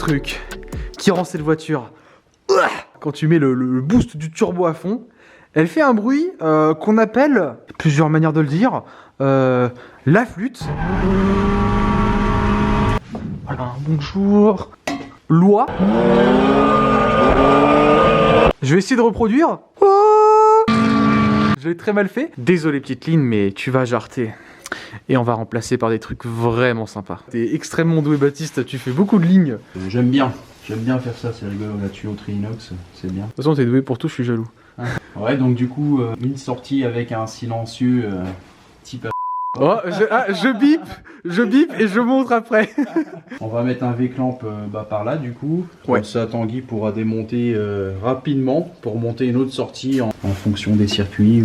truc qui rend cette voiture, quand tu mets le boost du turbo à fond, elle fait un bruit qu'on appelle, plusieurs manières de le dire, la flûte. Voilà, bonjour. Loi. Je vais essayer de reproduire. Je l'ai très mal fait. Désolé petite ligne, mais tu vas jarter. Et on va remplacer par des trucs vraiment sympas. T'es extrêmement doué Baptiste, tu fais beaucoup de lignes. J'aime bien faire ça, c'est rigolo, la tuyauterie inox, c'est bien. De toute façon t'es doué pour tout, je suis jaloux. Ouais, donc du coup, une sortie avec un silencieux type... Oh, je bip et je montre après. On va mettre un V-clamp par là du coup. Ouais. Comme ça Tanguy pourra démonter rapidement pour monter une autre sortie en fonction des circuits.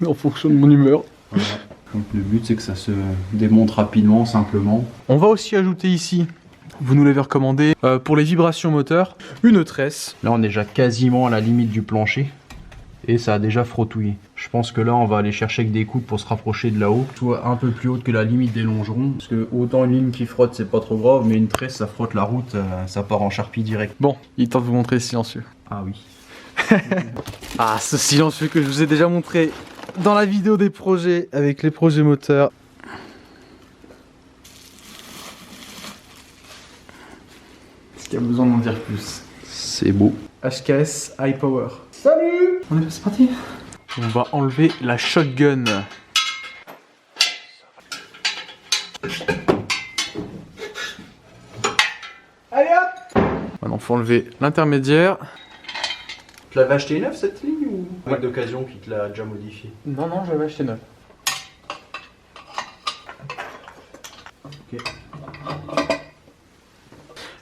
En fonction de mon humeur. Voilà. Donc le but c'est que ça se démonte rapidement, simplement. On va aussi ajouter ici, vous nous l'avez recommandé, pour les vibrations moteurs, une tresse. Là on est déjà quasiment à la limite du plancher. Et ça a déjà frottouillé. Je pense que là on va aller chercher avec des coudes pour se rapprocher de là-haut. Soit un peu plus haute que la limite des longerons. Parce que autant une ligne qui frotte c'est pas trop grave, mais une tresse ça frotte la route, ça part en charpie direct. Bon, il est temps de vous montrer le silencieux. Ah oui. Ah, ce silencieux que je vous ai déjà montré dans la vidéo des projets, avec les projets moteurs. Est-ce qu'il y a besoin d'en dire plus? C'est beau. HKS High Power. Salut! C'est parti. On va enlever la shotgun. Allez hop! Maintenant, faut enlever l'intermédiaire. Tu l'avais acheté neuf cette ligne ou Ouais. avec d'occasion qui te l'a déjà modifié? Non, je l'avais acheté neuf. Ok.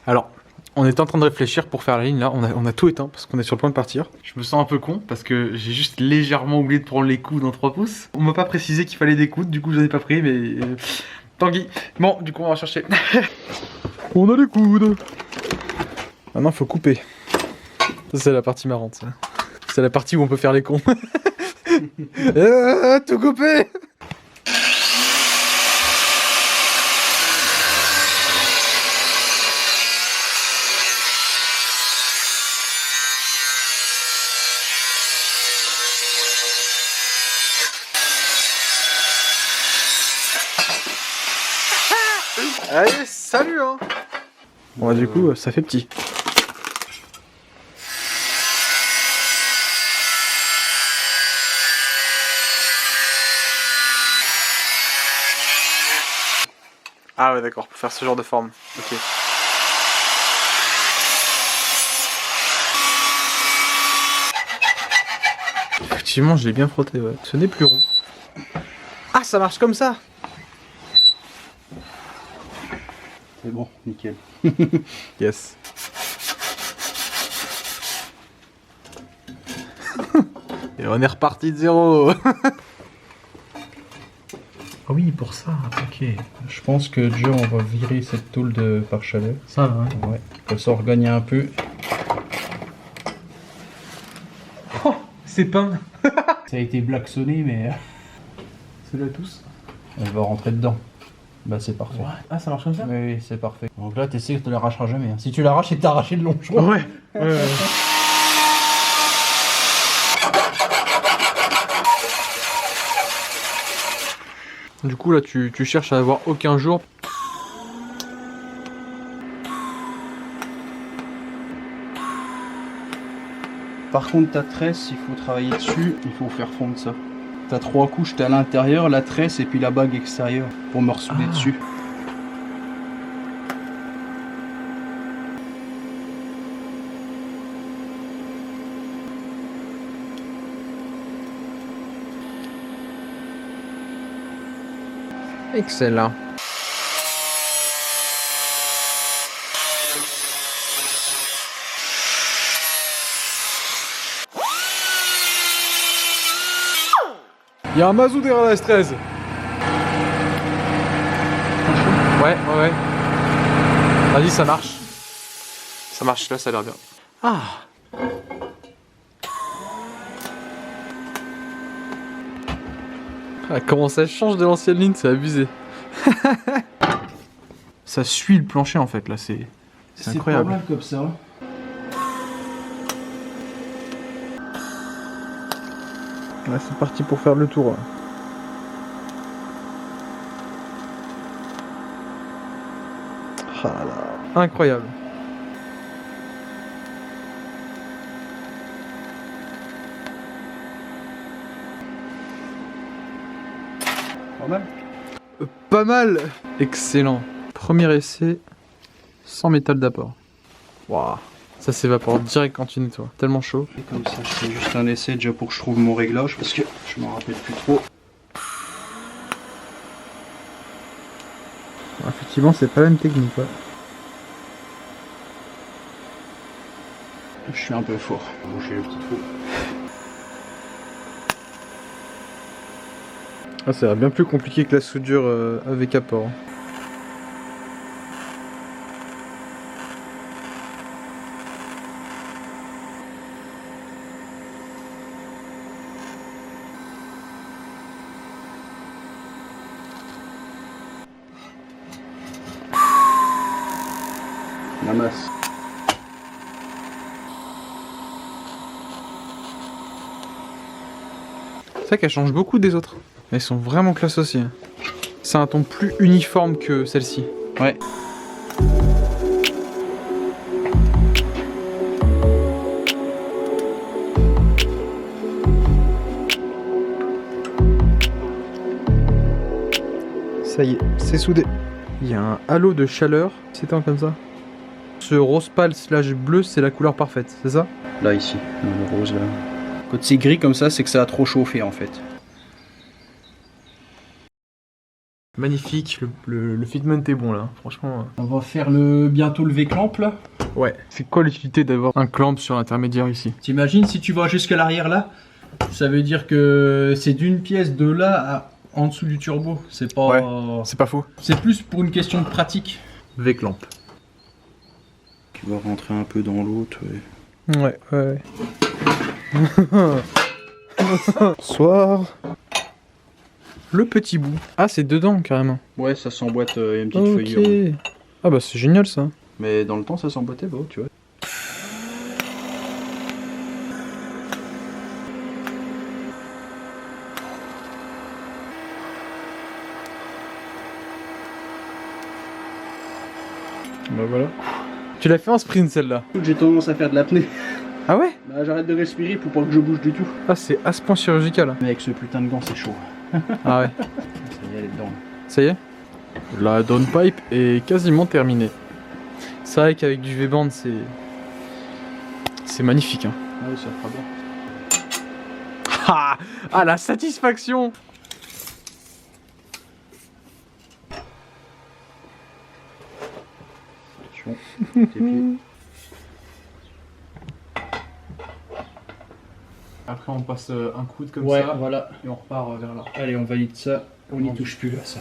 Alors, on était en train de réfléchir pour faire la ligne là, on a tout éteint parce qu'on est sur le point de partir. Je me sens un peu con parce que j'ai juste légèrement oublié de prendre les coudes en 3 pouces. On m'a pas précisé qu'il fallait des coudes, du coup j'en ai pas pris, mais Tanguy. Bon, du coup on va chercher. On a les coudes. Maintenant faut couper. Ça c'est la partie marrante ça. C'est la partie où on peut faire les cons. Tout couper. Allez, salut hein. Bon bah, du coup ça fait petit. Ah ouais d'accord, pour faire ce genre de forme. Ok. Effectivement je l'ai bien frotté, ouais. Ce n'est plus rond. Ah ça marche comme ça. C'est bon, nickel. Yes. Et on est reparti de zéro. Ah oui, pour ça, ok. Je pense que déjà on va virer cette tôle de pare-chaleur. Ça va. Ouais, comme ça on regagne un peu. Oh, c'est peint. Ça a été blacksonné, mais C'est là tous. on va rentrer dedans. Bah c'est parfait. Ah ça marche comme ça? Oui, c'est parfait. Donc là, tu sais que tu l'arracheras jamais. Hein. Si tu l'arraches, c'est t'arracher de longeron. Ouais. Du coup là tu cherches à avoir aucun jour. Par contre, ta tresse, il faut travailler dessus. Il faut faire fondre ça. T'as 3 couches, t'as à l'intérieur, la tresse et puis la bague extérieure pour me ressouder dessus. Excellent. Il y a un mazou derrière la S13. Ouais. Vas-y, ça marche. Ça marche, là, ça a l'air bien. Ah. Ah, comment ça change de l'ancienne ligne, c'est abusé. Ça suit le plancher en fait, là, c'est C'est incroyable. Pas mal comme ça. Ouais, c'est parti pour faire le tour. Ah là. Incroyable. Pas mal. Pas mal. Excellent. Premier essai sans métal d'apport. Waouh. Ça s'évapore direct quand tu nettoies. Tellement chaud. Et comme ça, je fais juste un essai déjà pour que je trouve mon réglage parce que je m'en rappelle plus trop. Effectivement, c'est pas la même technique. Ouais. Je suis un peu fort. Boucher le petit trou. Ah, ça a l'air bien plus compliqué que la soudure avec apport. La masse. C'est vrai qu'elle change beaucoup des autres. Elles sont vraiment classe aussi. C'est un ton plus uniforme que celle-ci. Ouais. Ça y est, c'est soudé. Il y a un halo de chaleur, s'éteint comme ça. Ce rose pâle slash bleu, c'est la couleur parfaite, c'est ça? Là, ici, le rose là. Quand c'est gris comme ça, c'est que ça a trop chauffé en fait. Magnifique, le fitment est bon là, franchement. On va faire bientôt le V-clamp là. Ouais. C'est quoi l'utilité d'avoir un clamp sur l'intermédiaire ici? T'imagines si tu vas jusqu'à l'arrière là, ça veut dire que c'est d'une pièce de là à en dessous du turbo. C'est pas. Ouais. C'est pas faux. C'est plus pour une question de pratique. V-clamp. Tu vas rentrer un peu dans l'autre. Ouais. Ouais. Soir. Le petit bout. Ah, c'est dedans carrément. Ouais, ça s'emboîte, il y a une petite feuillure. Ok. Ah bah c'est génial ça. Mais dans le temps, ça s'emboîtait beau, tu vois. Bah voilà. Tu l'as fait en sprint celle-là? J'ai tendance à faire de l'apnée. Ah ouais? Bah, j'arrête de respirer pour pas que je bouge du tout. Ah, c'est à ce point chirurgical. Mais avec ce putain de gant, c'est chaud. Ah ouais. Ça y est, elle est dedans. Ça y est? La downpipe est quasiment terminée. C'est vrai qu'avec du V-band, c'est magnifique. Hein. Ah oui, ça fera bien. Ah, la satisfaction! Attention, tes pieds. Après, on passe un coude comme Ouais, ça voilà. et on repart vers là. Allez, on valide ça. On n'y touche plus là, ça.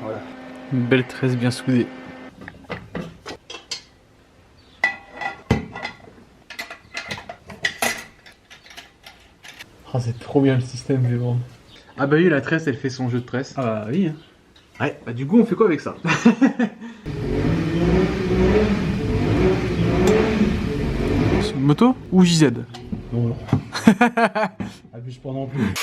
Voilà. Une belle tresse bien soudée. Ah, c'est trop bien le système V-band. Ah bah oui, la tresse, elle fait son jeu de tresse. Ah bah oui. Ouais, bah du coup, on fait quoi avec ça? Moto ou JZ? Non, non. Abuse pas non plus.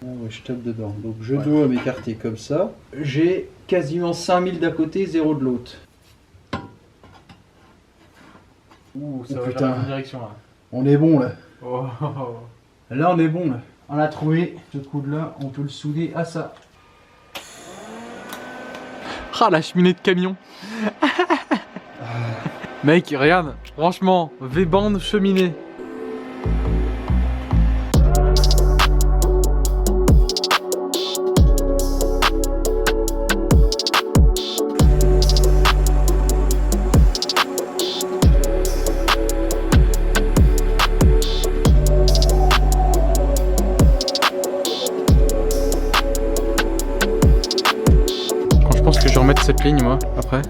Ouais, je tape dedans. Donc je dois m'écarter comme ça. J'ai quasiment 5000 d'un côté, 0 de l'autre. Ouh, ça va dans la bonne direction là. On est bon là. Oh. Là on est bon là. On a trouvé ce coude là, on peut le souder à ça. Ah, la cheminée de camion. Mec, regarde, franchement, V-band cheminée. pense que je vais remettre cette ligne moi après.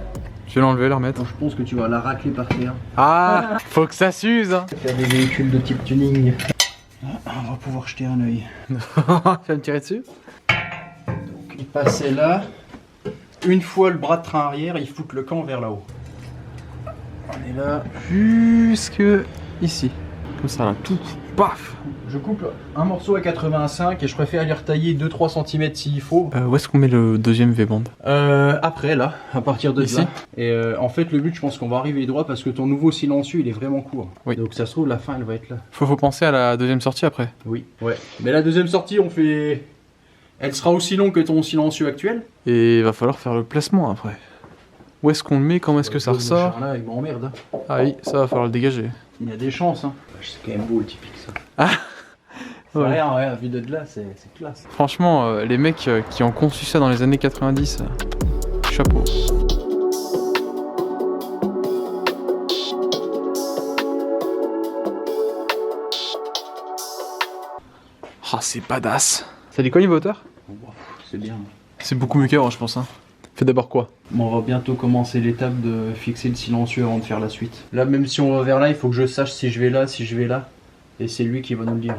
Je vais l'enlever, la remettre. Je pense que tu vas la racler par terre. Ah, faut que ça s'use hein. Faire des véhicules de type tuning. On va pouvoir jeter un œil. Tu vas me tirer dessus? Donc il passait là. Une fois le bras de train arrière, il fout le camp vers là-haut. On est là. Jusque ici. Comme ça là, tout. Paf. Je coupe un morceau à 85 et je préfère aller retailler 2-3 cm s'il faut. Où est-ce qu'on met le deuxième V-band? Après là, à partir de Ici. là. Et en fait le but je pense qu'on va arriver droit parce que ton nouveau silencieux il est vraiment court. Oui. Donc ça se trouve la fin elle va être là. Faut penser à la deuxième sortie après. Oui. Ouais. Mais la deuxième sortie on fait... Elle sera aussi longue que ton silencieux actuel. Et il va falloir faire le placement après. Où est-ce qu'on le met? Comment est-ce que ça ressort? Là, il m'emmerde. Ah oui, ça va falloir le dégager. Il y a des chances hein. C'est quand même beau le typique ça. Ah. C'est Ouais. rien, ouais, vu de là c'est classe. Franchement, les mecs qui ont conçu ça dans les années 90, chapeau. Ah, c'est badass. Ça dit quoi niveau hauteur? C'est bien. C'est beaucoup mieux qu'avant, je pense. Hein. Fais d'abord quoi? Bon, on va bientôt commencer l'étape de fixer le silencieux avant de faire la suite. Là, même si on va vers là, il faut que je sache si je vais là, si je vais là. Et c'est lui qui va nous le dire.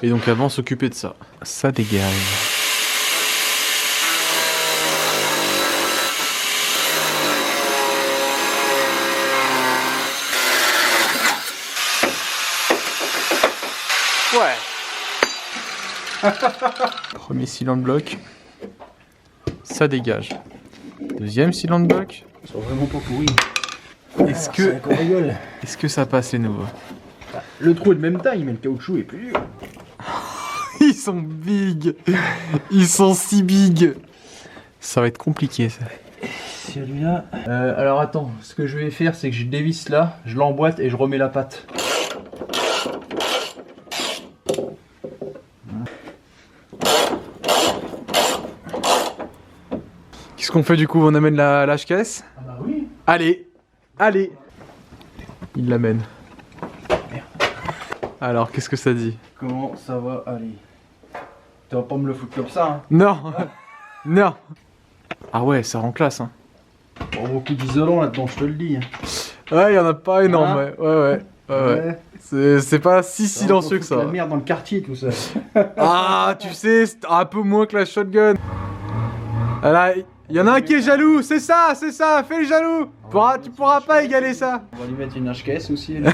Et donc avant, s'occuper de ça. Ça dégage. Ouais. Premier cylindre bloc. Ça dégage. Deuxième cylindre bloc. Ils sont vraiment pas pourris. Est-ce que, qu'on rigole. est-ce que ça passe les nouveaux? Le trou est de même taille, mais le caoutchouc est plus dur. Ils sont big. Ils sont si big. Ça va être compliqué ça. Celui-là. Alors attends, ce que je vais faire, c'est que je dévisse là, je l'emboîte et je remets la patte. Qu'est-ce qu'on fait du coup? On amène la HKS? Ah bah oui. Allez. Allez. Il l'amène. Alors, qu'est-ce que ça dit? Comment ça va aller? Tu vas pas me le foutre comme ça, hein? Non. Non. Ah ouais, ça rend classe, hein. Pas beaucoup d'isolant là-dedans, je te le dis. Ouais, il y en a pas énorme, Hein? ouais. C'est pas si silencieux que ça. La merde dans le quartier, tout ça. Ah, tu sais, c'est un peu moins que la shotgun. Là, il y en a un qui est jaloux, c'est ça, fais le jaloux. Tu pourras pas égaler ça. On va lui mettre une HKS aussi. Là.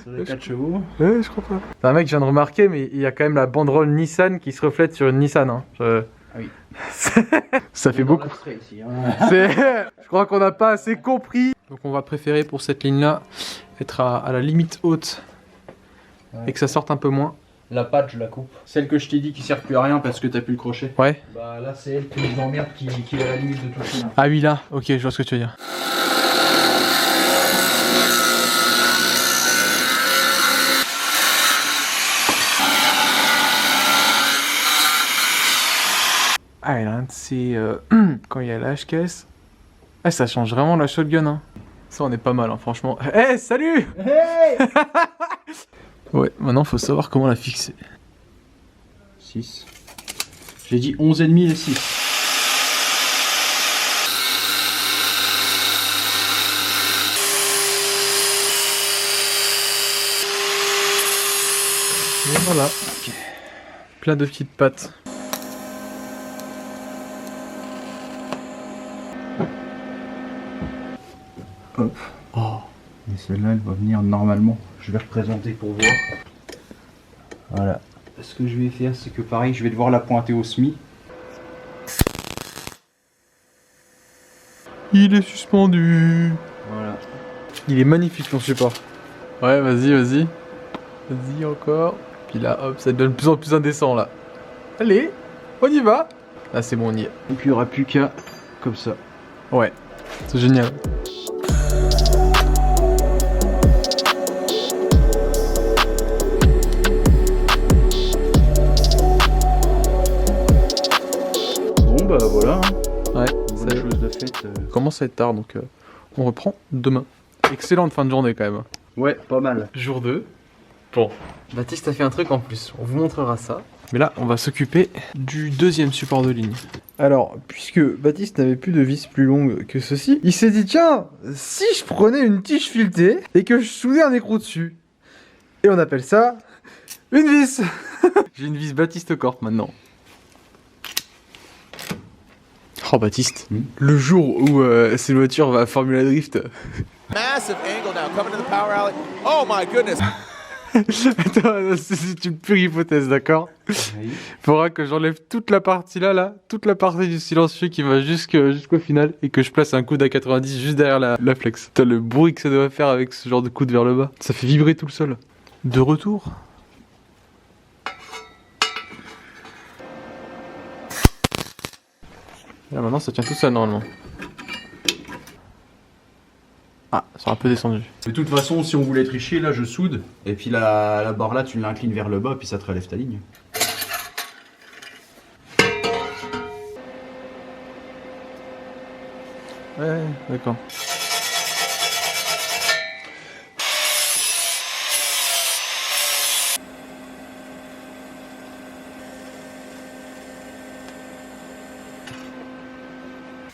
Sur les 4 chevaux. Ouais, je crois pas. C'est un mec, je viens de remarquer, mais il y a quand même la banderole Nissan qui se reflète sur une Nissan. Hein. Ah oui. Ça fait beaucoup. Ici, hein. Je crois qu'on n'a pas assez compris. Donc on va préférer pour cette ligne-là être à la limite haute et que ça sorte un peu moins. La patte, je la coupe. Celle que je t'ai dit qui sert plus à rien parce que t'as plus le crochet. Ouais. Bah là, c'est elle qui nous emmerde, qui est à la limite de toucher. Là. Ah oui, là, ok, je vois ce que tu veux dire. Ah, là, c'est quand il y a la HKS. Ah, ça change vraiment la shotgun. Hein. Ça, on est pas mal, hein, franchement. Eh, hey, salut. Hey. Ouais, maintenant, faut savoir comment la fixer. 6. J'ai dit 11,5 et 6. Et voilà. Okay. Plein de petites pattes. Hop. Oh. Et celle-là, elle va venir normalement. Je vais représenter pour voir. Voilà. Ce que je vais faire, c'est que pareil, je vais devoir la pointer au SMI. Il est suspendu. Voilà. Il est magnifique ton support. Ouais, vas-y. Vas-y encore. Puis là, hop, ça devient de plus en plus indécent là. Allez, on y va. Là, c'est bon, on y est. Et puis il n'y aura plus qu'à comme ça. Ouais, c'est génial. Bon bah voilà. Ouais, Bonne ça chose de faite. commence à être tard, donc on reprend demain. Excellente fin de journée quand même. Ouais, pas mal. Jour 2. Bon, Baptiste a fait un truc en plus, on vous montrera ça. Mais là, on va s'occuper du deuxième support de ligne. Alors, puisque Baptiste n'avait plus de vis plus longue que ceci, il s'est dit tiens, si je prenais une tige filetée et que je soudais un écrou dessus. Et on appelle ça une vis. J'ai une vis Baptiste Corp maintenant. Oh Baptiste, le jour où cette voiture va à Formula Drift. Massive angle now coming to the power alley. Oh my goodness. Attends, c'est une pure hypothèse, d'accord? Oui. Faudra que j'enlève toute la partie là, toute la partie du silencieux qui va jusqu'au final et que je place un coude à 90 juste derrière la flex. Putain, le bruit que ça doit faire avec ce genre de coude vers le bas. Ça fait vibrer tout le sol. De retour. Là maintenant ça tient tout seul normalement. Ah, ça a un peu descendu. De toute façon, si on voulait tricher, là je soude. Et puis la barre là, tu l'inclines vers le bas, puis ça te relève ta ligne. Ouais, d'accord.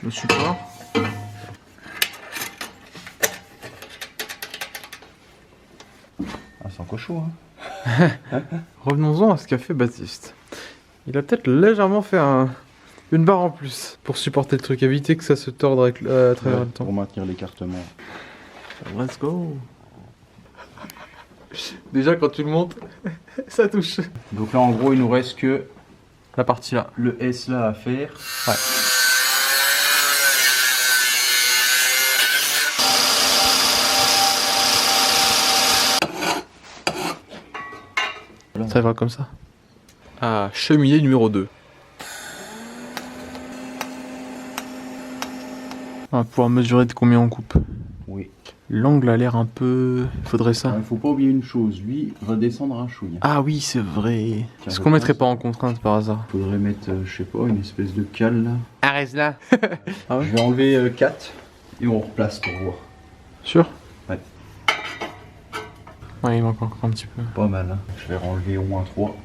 Le support. Ah, c'est encore chaud, hein. Revenons-en à ce qu'a fait Baptiste. Il a peut-être légèrement fait une barre en plus pour supporter le truc, éviter que ça se torde avec, à travers le temps. Pour maintenir l'écartement. Let's go. Déjà quand tu le montes, ça touche. Donc là, en gros, il nous reste que La partie là. le S là à faire. Ouais. Ça va comme ça. Ah, cheminée numéro 2. On va pouvoir mesurer de combien on coupe. Oui. L'angle a l'air un peu... Faudrait ça. Il faut pas oublier une chose, lui va descendre un chouïa. Ah oui, c'est vrai. Est-ce je qu'on mettrait pense- pas en contrainte par hasard? Faudrait mettre, je sais pas, une espèce de cale là. Arrête là. Ah ouais? Je vais enlever 4 et on replace pour voir. Sûr? Ouais. Ouais, il manque encore un petit peu. Pas mal, hein. Je vais enlever au moins 3.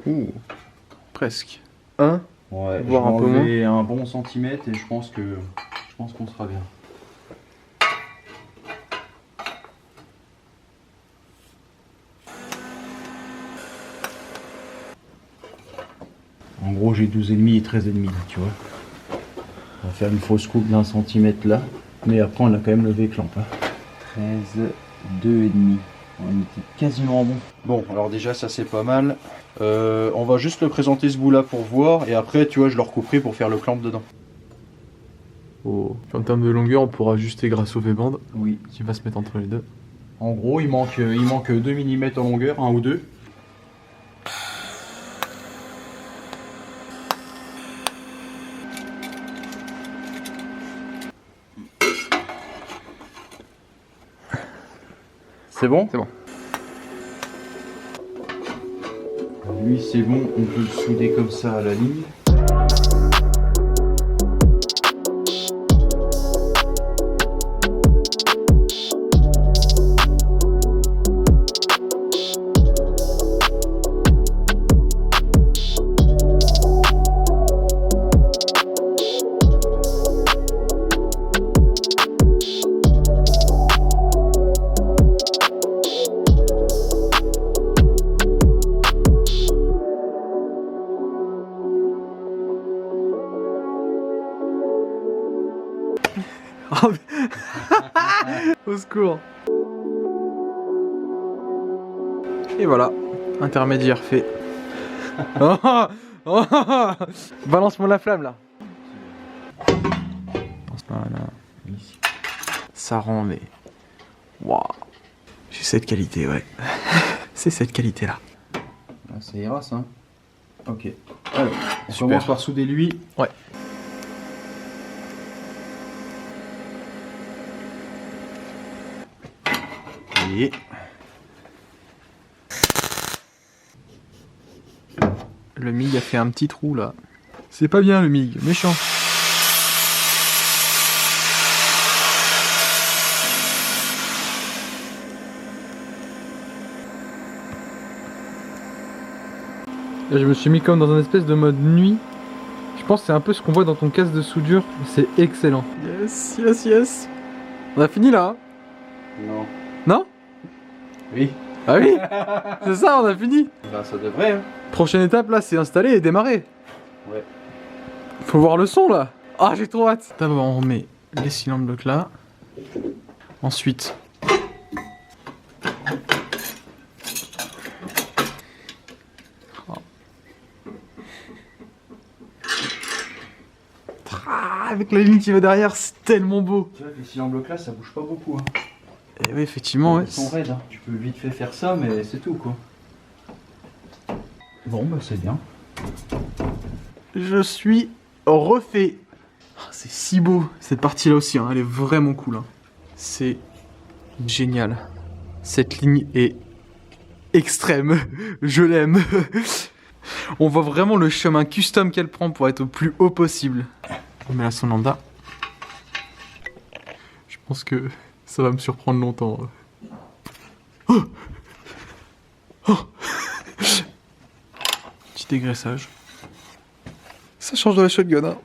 Ouh. Presque. 1. Ouais, Voir je vais un peu enlever un bon centimètre et je pense qu'on sera bien. En gros, j'ai 12,5 et 13,5, tu vois. On va faire une fausse coupe d'1 centimètre là, mais après on a quand même levé clamp. 13, 2,5. On était quasiment bon. Bon, alors déjà ça c'est pas mal. On va juste le présenter ce bout là pour voir et après tu vois je le recouperai pour faire le clamp dedans. Oh. En termes de longueur, on pourra ajuster grâce au V-band Oui. qui va se mettre entre les deux. En gros il manque 2 mm en longueur, 1 ou 2. C'est bon? C'est bon. Lui c'est bon, on peut le souder comme ça à la ligne. Au secours. Et voilà, intermédiaire fait. Oh, oh, oh. Balance-moi la flamme là. Voilà. Ça rend mais... Waouh. J'ai cette qualité, ouais. C'est cette qualité là. Là, ça ira ça. Ok. Alors, on Super. commence par souder lui. Ouais. Et Le MIG a fait un petit trou là. C'est pas bien le MIG, méchant. Là, je me suis mis comme dans un espèce de mode nuit pense que c'est un peu ce qu'on voit dans ton casque de soudure. C'est excellent. Yes, yes, yes. On a fini là. Hein? Non. Non? Oui. Ah oui. C'est ça, on a fini. Ben, ça devrait. Hein. Prochaine étape là, c'est installer et démarrer. Ouais. Faut voir le son là. Ah, j'ai trop hâte. D'abord, on remet les cylindres blocs là. Ensuite, avec la ligne qui va derrière, c'est tellement beau. Tu vois, les cylindres blocs là, ça bouge pas beaucoup. Hein. Et oui, effectivement, ouais. Ils sont raides. Hein. Tu peux vite fait faire ça, mais c'est tout quoi. Bon, bah c'est bien. Je suis refait. Ah, c'est si beau, cette partie là aussi, hein. Elle est vraiment cool. Hein. C'est génial. Cette ligne est extrême. Je l'aime. On voit vraiment le chemin custom qu'elle prend pour être au plus haut possible. On met la son lambda. Je pense que ça va me surprendre longtemps. Oh oh Petit dégraissage. Ça change de la shotgun, hein.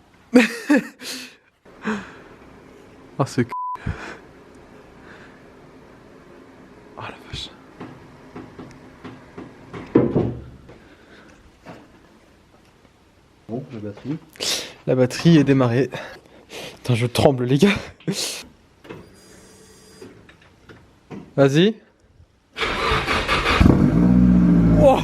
Ah, c'est c***. Oh la vache. Bon, la batterie. La batterie est démarrée. Putain, je tremble, les gars. Vas-y. Oh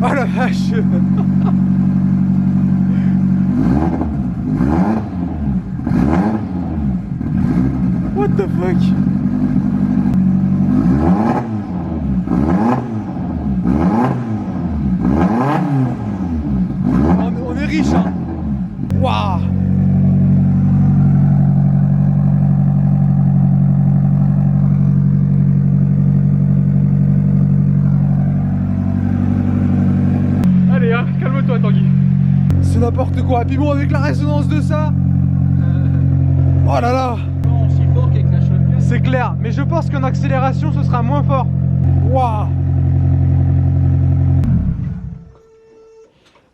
oh la vache. What the fuck? On est riche, hein. Waouh. Allez, hein, calme-toi, Tanguy. C'est n'importe quoi. Et puis bon, avec la résonance de ça. Oh là là. On s'y porte avec la shotgun. C'est clair, mais je pense qu'en accélération, ce sera moins fort. Waouh.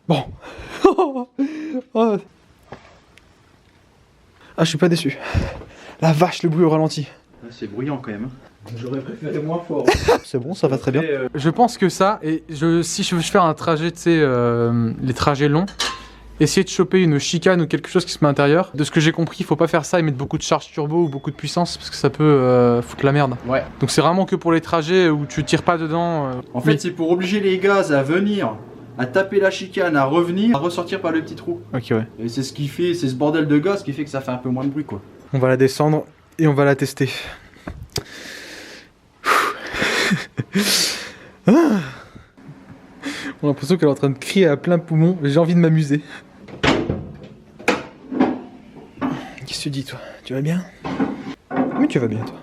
Bon. Oh. Ah, je suis pas déçu. La vache, le bruit au ralenti. C'est bruyant quand même. J'aurais préféré moins fort. C'est bon, ça va très bien. Je pense que ça, et si je veux faire un trajet, tu sais, les trajets longs, essayer de choper une chicane ou quelque chose qui se met à l'intérieur. De ce que j'ai compris, il faut pas faire ça et mettre beaucoup de charge turbo ou beaucoup de puissance parce que ça peut foutre la merde. Ouais. Donc c'est vraiment que pour les trajets où tu tires pas dedans. En fait, c'est pour obliger les gaz à venir, à taper la chicane, à revenir, à ressortir par le petit trou. Ok, ouais. Et c'est ce qui fait, c'est ce bordel de gaz qui fait que ça fait un peu moins de bruit quoi. On va la descendre et on va la tester. Ah. On a l'impression qu'elle est en train de crier à plein poumon. J'ai envie de m'amuser. Qu'est-ce que tu dis, toi? Tu vas bien? Oui, tu vas bien, toi.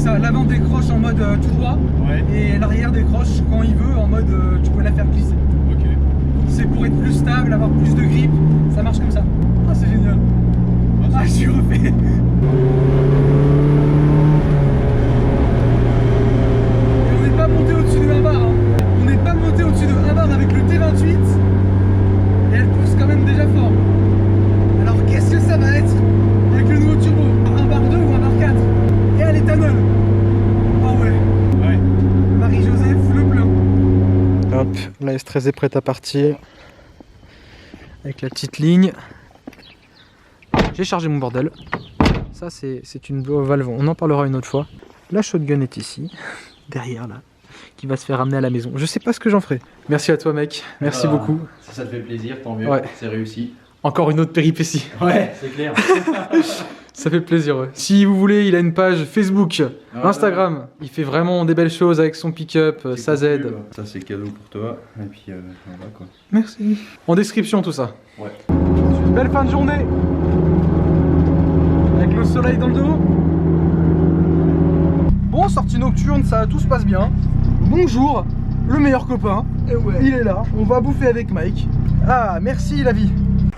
ça, l'avant décroche en mode tout droit, et l'arrière décroche quand il veut en mode tu peux la faire glisser. Ok. C'est pour être plus stable, avoir plus de grip, ça marche comme ça. Ah c'est génial. Ah je suis refait. Et on n'est pas monté au-dessus de 1 bar, hein. On n'est pas monté au-dessus de 1 bar avec le T28, et elle pousse quand même déjà fort. Alors qu'est-ce que ça va être avec le nouveau turbo? Un bar 2 ou un bar 4? Et à l'éthanol. Ah ouais. Ouais. Marie-Joseph, le plein. Hop, la S13 est prête à partir. Avec la petite ligne. J'ai chargé mon bordel. Ça c'est une valve, on en parlera une autre fois. La shotgun est ici, derrière là, qui va se faire ramener à la maison. Je sais pas ce que j'en ferai. Merci à toi mec, merci beaucoup. Si ça te fait plaisir, tant mieux, Ouais. c'est réussi. Encore une autre péripétie. Ouais, c'est clair. Ça fait plaisir, ouais. Si vous voulez, il a une page Facebook, Instagram. Il fait vraiment des belles choses avec son pick-up, sa Z. Ça c'est cadeau pour toi, et puis voilà quoi. Merci. En description tout ça. Ouais. Une belle fin de journée. Avec le soleil dans le dos. Bon, sortie nocturne, ça tout se passe bien. Bonjour, le meilleur copain. Et ouais. Il est là, on va bouffer avec Mike. Ah, merci la vie.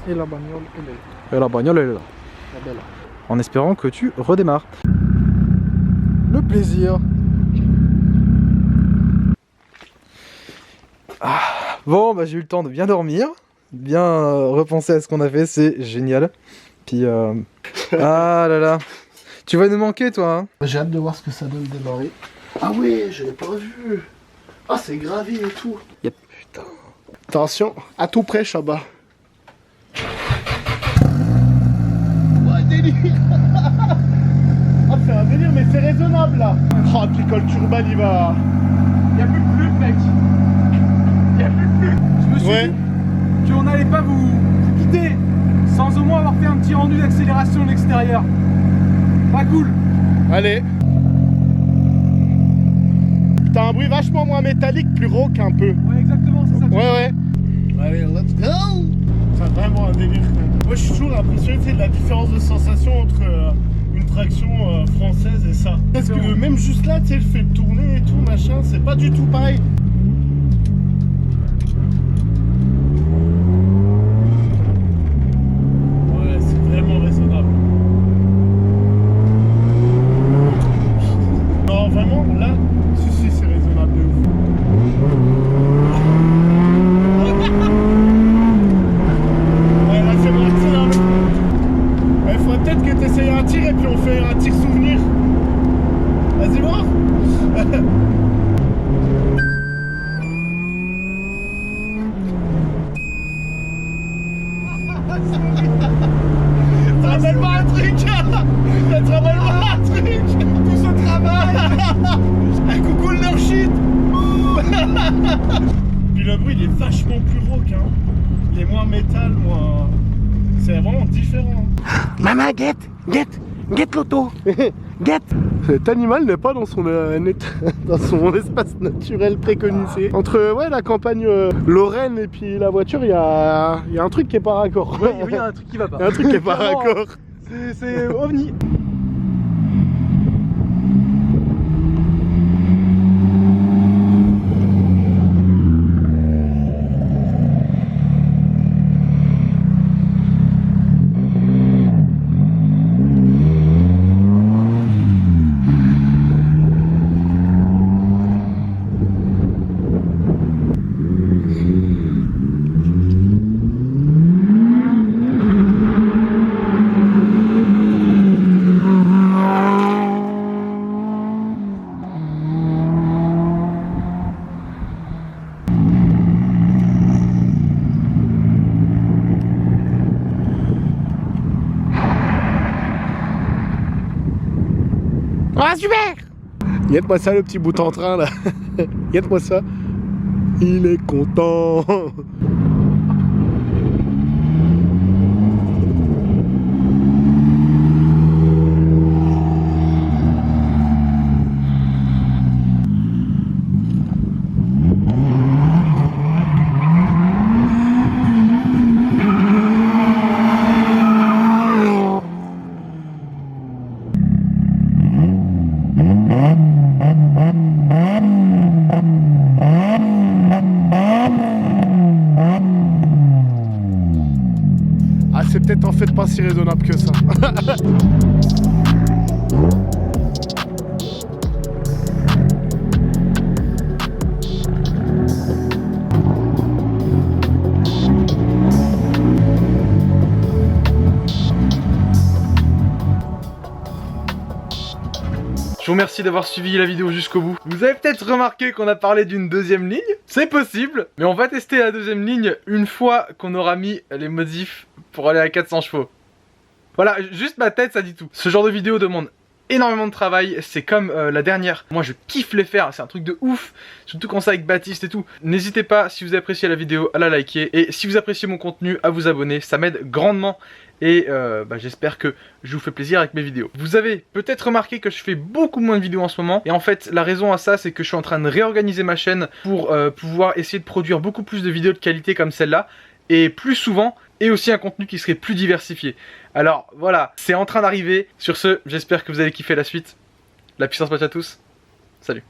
Et la bagnole, elle est là. Et la bagnole, elle est là. La belle. En espérant que tu redémarres. Le plaisir. Ah, bon, bah j'ai eu le temps de bien dormir, bien repenser à ce qu'on a fait, c'est génial. Puis, ah là là, tu vas nous manquer toi, hein. J'ai hâte de voir ce que ça donne démarrer. Ah ouais, je l'ai pas vu. Ah, c'est gravé et tout. Yep. Putain. Attention, à tout près, Chabat. Ouais, délire. Ah, c'est un délire, mais c'est raisonnable là. Oh, puis quand le turban il va. Y'a plus de flux, mec. Y'a plus de flux. Je me suis dit qu'on n'allait pas vous quitter sans au moins avoir fait un petit rendu d'accélération de l'extérieur. Pas cool. Allez. T'as un bruit vachement moins métallique, plus rauque un peu. Ouais, exactement, c'est ça. Ouais. Allez, let's go. C'est vraiment un délire. Moi, je suis toujours impressionné de la différence de sensation entre une traction française et ça. Parce que même juste là, tu sais, le fait de tourner et tout, machin, c'est pas du tout pareil. Ouais, c'est vraiment raisonnable. Non, vraiment, là, si, c'est raisonnable de ouf. Ouais, là, c'est parti, là. Il faudrait peut-être que tu essayes un tir et puis on fait un tir souvenir. Vas-y, voir. Travaille-moi un truc. Travaille-moi un truc. Tout ce travail. Un coucou leur shit. Puis le bruit il est vachement plus rauque, hein. Il est moins métal, moins... C'est vraiment différent. Maman, guette l'auto. Guette. Cet animal n'est pas dans son, dans son espace naturel préconisé. Entre la campagne lorraine et puis la voiture, il y a un truc qui est pas raccord. Oui, il y a un truc qui va pas. Il y a un truc qui est pas raccord. C'est ovni. Ah super. Guette-moi ça le petit bout en train là. Guette-moi ça. Il est content. pas si raisonnable que ça. Je vous remercie d'avoir suivi la vidéo jusqu'au bout. Vous avez peut-être remarqué qu'on a parlé d'une deuxième ligne. C'est possible, mais on va tester la deuxième ligne une fois qu'on aura mis les modifs pour aller à 400 chevaux. Voilà, juste ma tête, ça dit tout. Ce genre de vidéo demande énormément de travail, c'est comme la dernière. Moi je kiffe les faire, c'est un truc de ouf. Surtout quand c'est avec Baptiste et tout. N'hésitez pas, si vous appréciez la vidéo, à la liker. Et si vous appréciez mon contenu, à vous abonner, ça m'aide grandement. Et j'espère que je vous fais plaisir avec mes vidéos. Vous avez peut-être remarqué que je fais beaucoup moins de vidéos en ce moment. Et en fait, la raison à ça, c'est que je suis en train de réorganiser ma chaîne pour pouvoir essayer de produire beaucoup plus de vidéos de qualité comme celle-là. Et plus souvent, et aussi un contenu qui serait plus diversifié. Alors voilà, c'est en train d'arriver. Sur ce, j'espère que vous allez kiffer la suite. La puissance match à tous. Salut.